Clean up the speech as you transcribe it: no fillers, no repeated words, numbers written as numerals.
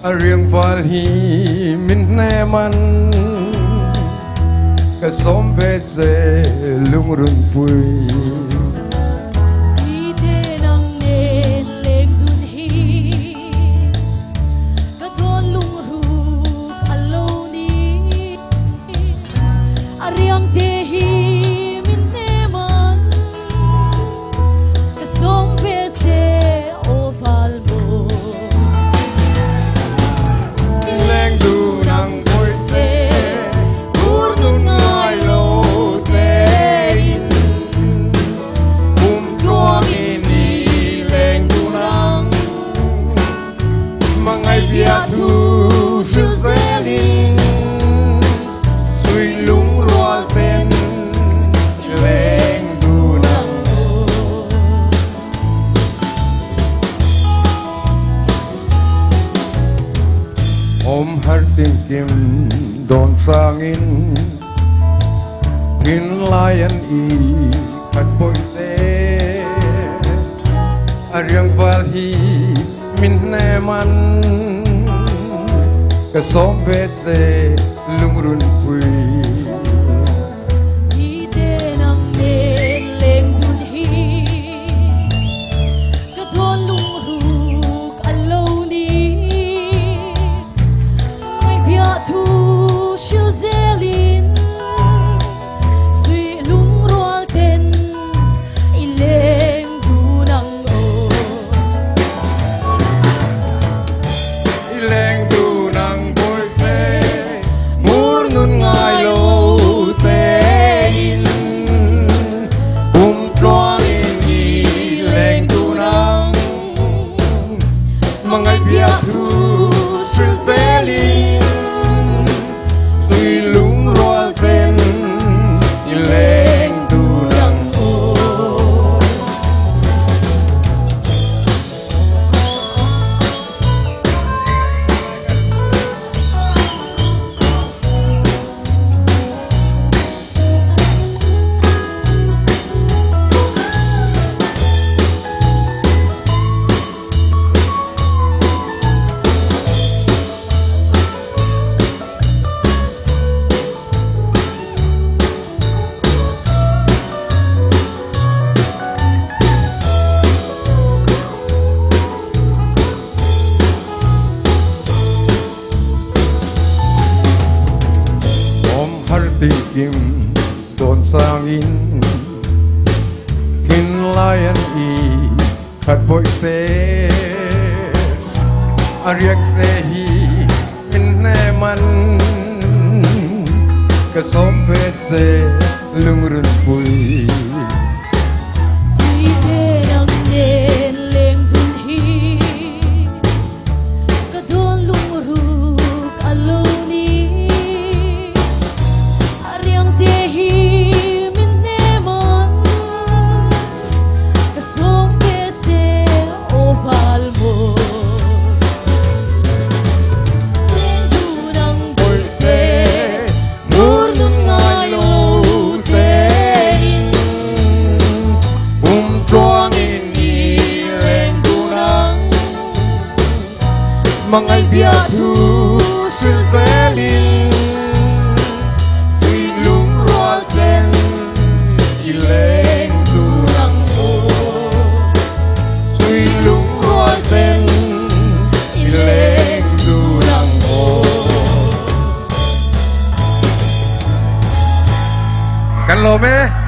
riêng vào hi min nè man cái xóm về dễ lung run vui đi thế nang nên lên dun hi cái thôn lung ru aloni riêng thế hi min nè man cái xóm về dễ ô val mo lên du nang vui tê ur nun ngai lo tê in chuang in đi lên du nang mang ai bia thu sự dễ linh suy lung roa tên lên du nang om har tin kim don sangin tin layan i khat boy te ariang val hi min ne man ka som ve che lung run pui đi thế nang nên lên dun hi cái thôn lung ru aloni mai bia thu siêu dễ linh suy lung roa tên i lên du nang ô ileng du nang boy te mur nun ngai lo te in chuang in đi leng du nang mangai bia thu sự dễ linh suy lung roa tên ileng du nang ô har tin kim don sangin kin layan i khat boy te ariak te hi min ne man ka som ve che lung run pui đi thế nang nên lên dun hi cái thôn lung ru aloni riêng thế hi min nè man cái xóm về dễ ô val mo du nang boy te mur nun ngai lo te in chuang in đi lên du nang mangai bia thu sự dễ linh suy lung roa tên i lên du nang ô suy lung roa tên i lên du nang ô kan lo me